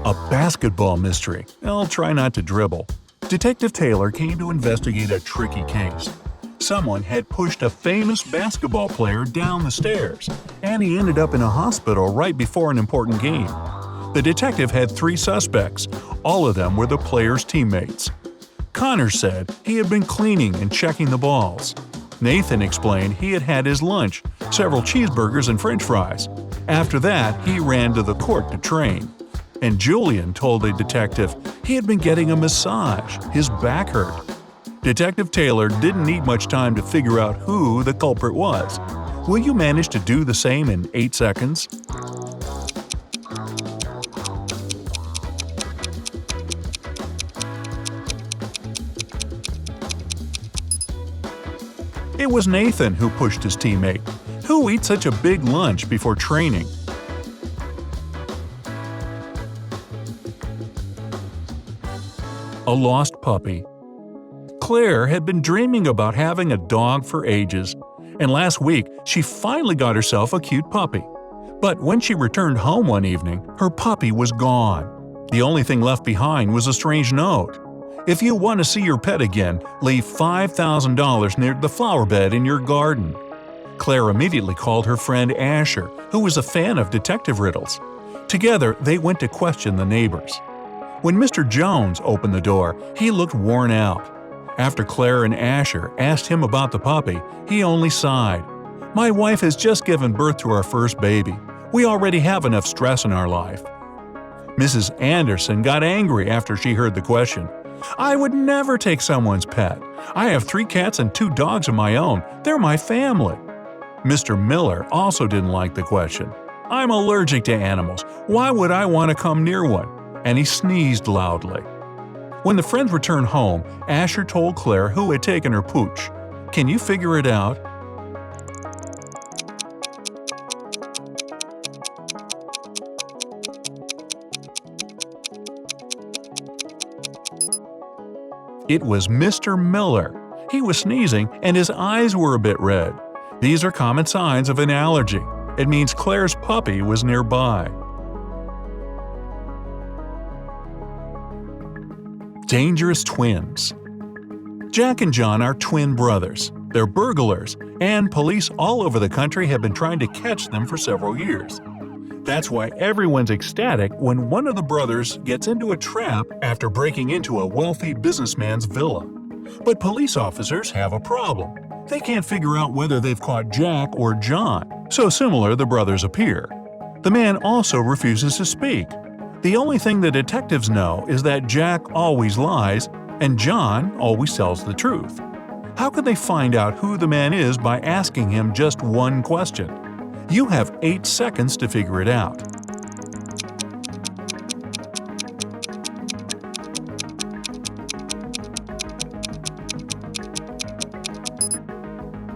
A basketball mystery. I'll try not to dribble. Detective Taylor came to investigate a tricky case. Someone had pushed a famous basketball player down the stairs, and he ended up in a hospital right before an important game. The detective had 3 suspects. All of them were the player's teammates. Connor said he had been cleaning and checking the balls. Nathan explained he had had his lunch, several cheeseburgers and french fries. After that, he ran to the court to train. And Julian told the detective he had been getting a massage, his back hurt. Detective Taylor didn't need much time to figure out who the culprit was. Will you manage to do the same in 8 seconds? It was Nathan who pushed his teammate. Who eats such a big lunch before training? A lost puppy. Claire had been dreaming about having a dog for ages, and last week she finally got herself a cute puppy. But when she returned home one evening, her puppy was gone. The only thing left behind was a strange note. If you want to see your pet again, leave $5,000 near the flower bed in your garden. Claire immediately called her friend Asher, who was a fan of detective riddles. Together, they went to question the neighbors. When Mr. Jones opened the door, he looked worn out. After Claire and Asher asked him about the puppy, he only sighed. "My wife has just given birth to our first baby. We already have enough stress in our life." Mrs. Anderson got angry after she heard the question. "I would never take someone's pet. I have 3 cats and 2 dogs of my own. They're my family." Mr. Miller also didn't like the question. "I'm allergic to animals. Why would I want to come near one?" And he sneezed loudly. When the friends returned home, Asher told Claire who had taken her pooch. Can you figure it out? It was Mr. Miller. He was sneezing and his eyes were a bit red. These are common signs of an allergy. It means Claire's puppy was nearby. Dangerous twins. Jack and John are twin brothers. They're burglars, and police all over the country have been trying to catch them for several years. That's why everyone's ecstatic when one of the brothers gets into a trap after breaking into a wealthy businessman's villa. But police officers have a problem. They can't figure out whether they've caught Jack or John, so similar the brothers appear. The man also refuses to speak. The only thing the detectives know is that Jack always lies and John always tells the truth. How can they find out who the man is by asking him just one question? You have 8 seconds to figure it out.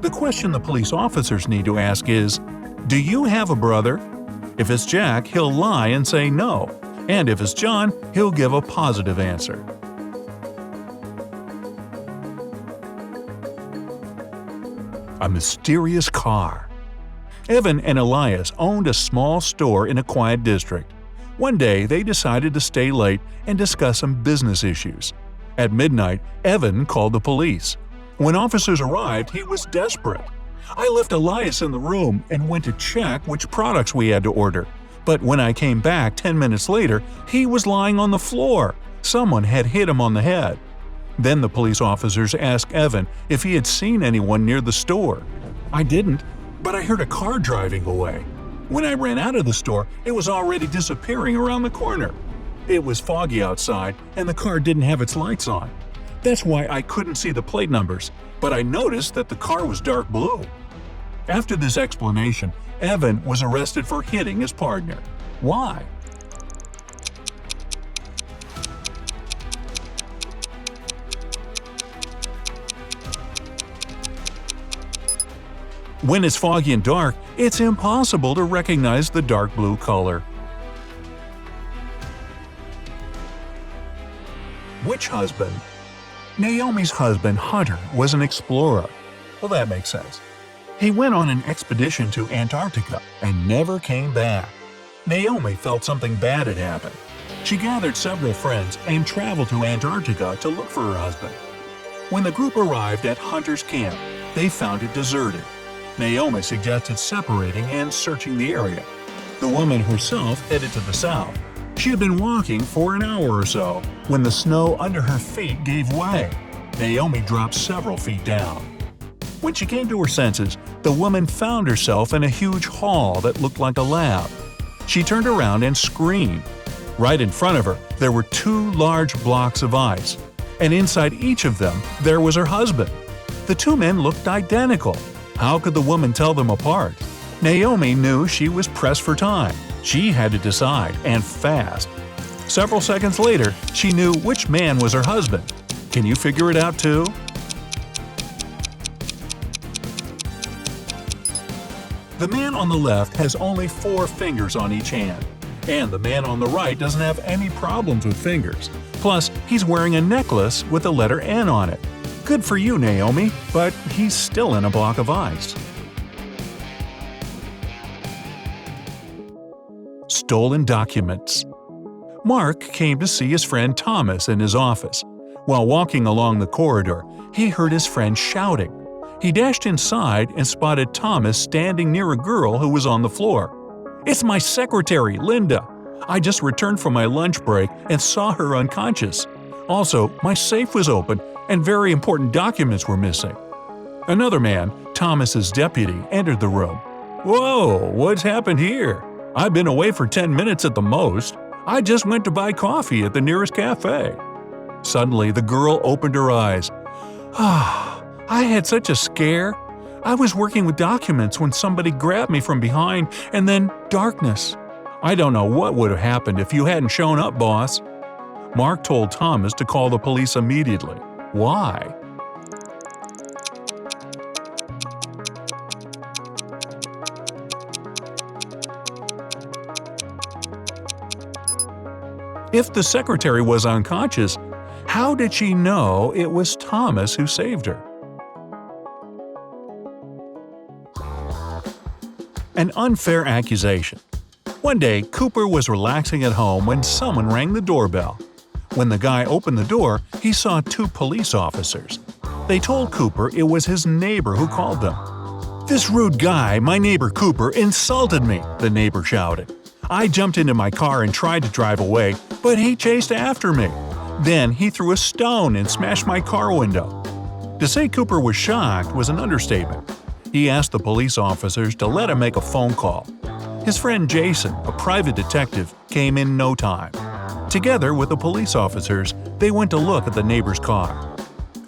The question the police officers need to ask is, do you have a brother? If it's Jack, he'll lie and say no. And if it's John, he'll give a positive answer. A mysterious car. Evan and Elias owned a small store in a quiet district. One day, they decided to stay late and discuss some business issues. At midnight, Evan called the police. When officers arrived, he was desperate. "I left Elias in the room and went to check which products we had to order. But when I came back 10 minutes later, he was lying on the floor. Someone had hit him on the head." Then the police officers asked Evan if he had seen anyone near the store. "I didn't, but I heard a car driving away. When I ran out of the store, it was already disappearing around the corner. It was foggy outside and the car didn't have its lights on. That's why I couldn't see the plate numbers, but I noticed that the car was dark blue." After this explanation, Evan was arrested for hitting his partner. Why? When it's foggy and dark, it's impossible to recognize the dark blue color. Which husband? Naomi's husband, Hunter, was an explorer. Well, that makes sense. He went on an expedition to Antarctica and never came back. Naomi felt something bad had happened. She gathered several friends and traveled to Antarctica to look for her husband. When the group arrived at Hunter's camp, they found it deserted. Naomi suggested separating and searching the area. The woman herself headed to the south. She had been walking for an hour or so when the snow under her feet gave way. Naomi dropped several feet down. When she came to her senses, the woman found herself in a huge hall that looked like a lab. She turned around and screamed. Right in front of her, there were 2 large blocks of ice, and inside each of them, there was her husband. The 2 men looked identical. How could the woman tell them apart? Naomi knew she was pressed for time. She had to decide, and fast. Several seconds later, she knew which man was her husband. Can you figure it out too? The man on the left has only 4 fingers on each hand, and the man on the right doesn't have any problems with fingers. Plus, he's wearing a necklace with the letter N on it. Good for you, Naomi, but he's still in a block of ice. Stolen documents. Mark came to see his friend Thomas in his office. While walking along the corridor, he heard his friend shouting. He dashed inside and spotted Thomas standing near a girl who was on the floor. "It's my secretary, Linda. I just returned from my lunch break and saw her unconscious. Also, my safe was open and very important documents were missing." Another man, Thomas's deputy, entered the room. "Whoa, what's happened here? I've been away for 10 minutes at the most. I just went to buy coffee at the nearest cafe." Suddenly, the girl opened her eyes. I had such a scare. I was working with documents when somebody grabbed me from behind, and then darkness. I don't know what would have happened if you hadn't shown up, boss." Mark told Thomas to call the police immediately. Why? If the secretary was unconscious, how did she know it was Thomas who saved her? An unfair accusation. One day, Cooper was relaxing at home when someone rang the doorbell. When the guy opened the door, he saw 2 police officers. They told Cooper it was his neighbor who called them. "This rude guy, my neighbor Cooper, insulted me," the neighbor shouted. "I jumped into my car and tried to drive away, but he chased after me. Then he threw a stone and smashed my car window." To say Cooper was shocked was an understatement. He asked the police officers to let him make a phone call. His friend Jason, a private detective, came in no time. Together with the police officers, they went to look at the neighbor's car.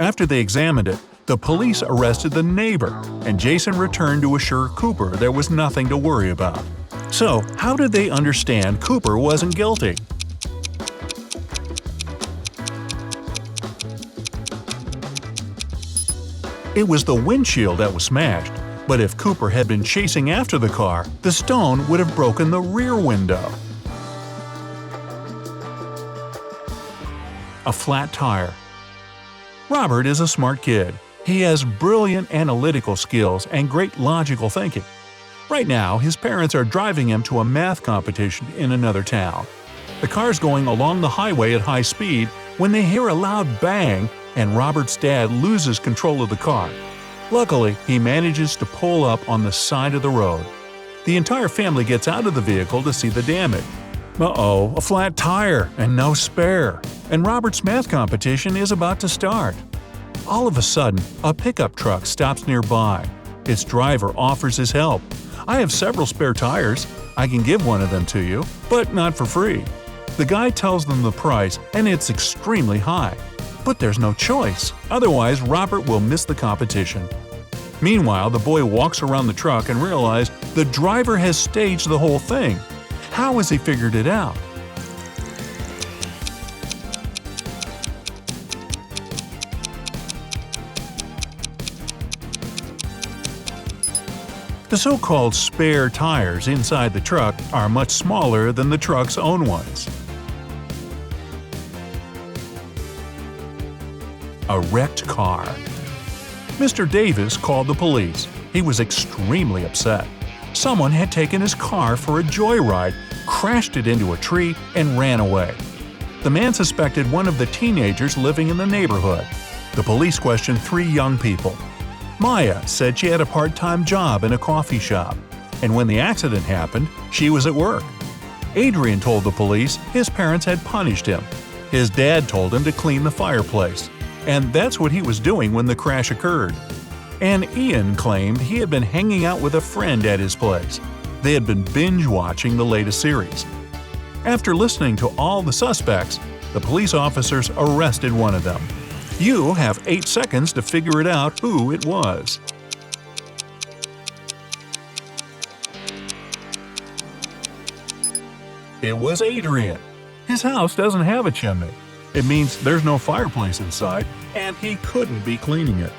After they examined it, the police arrested the neighbor, and Jason returned to assure Cooper there was nothing to worry about. So, how did they understand Cooper wasn't guilty? It was the windshield that was smashed, but if Cooper had been chasing after the car, the stone would have broken the rear window. A flat tire. Robert is a smart kid. He has brilliant analytical skills and great logical thinking. Right now, his parents are driving him to a math competition in another town. The car's going along the highway at high speed when they hear a loud bang and Robert's dad loses control of the car. Luckily, he manages to pull up on the side of the road. The entire family gets out of the vehicle to see the damage. Uh-oh, a flat tire and no spare, and Robert's math competition is about to start. All of a sudden, a pickup truck stops nearby. Its driver offers his help. "I have several spare tires. I can give one of them to you, but not for free." The guy tells them the price, and it's extremely high. But there's no choice, otherwise Robert will miss the competition. Meanwhile, the boy walks around the truck and realizes the driver has staged the whole thing. How has he figured it out? The so-called spare tires inside the truck are much smaller than the truck's own ones. A wrecked car. Mr. Davis called the police. He was extremely upset. Someone had taken his car for a joyride, crashed it into a tree, and ran away. The man suspected one of the teenagers living in the neighborhood. The police questioned 3 young people. Maya said she had a part-time job in a coffee shop, and when the accident happened, she was at work. Adrian told the police his parents had punished him. His dad told him to clean the fireplace, and that's what he was doing when the crash occurred. And Ian claimed he had been hanging out with a friend at his place. They had been binge-watching the latest series. After listening to all the suspects, the police officers arrested one of them. You have 8 seconds to figure it out who it was. It was Adrian. His house doesn't have a chimney. It means there's no fireplace inside, and he couldn't be cleaning it.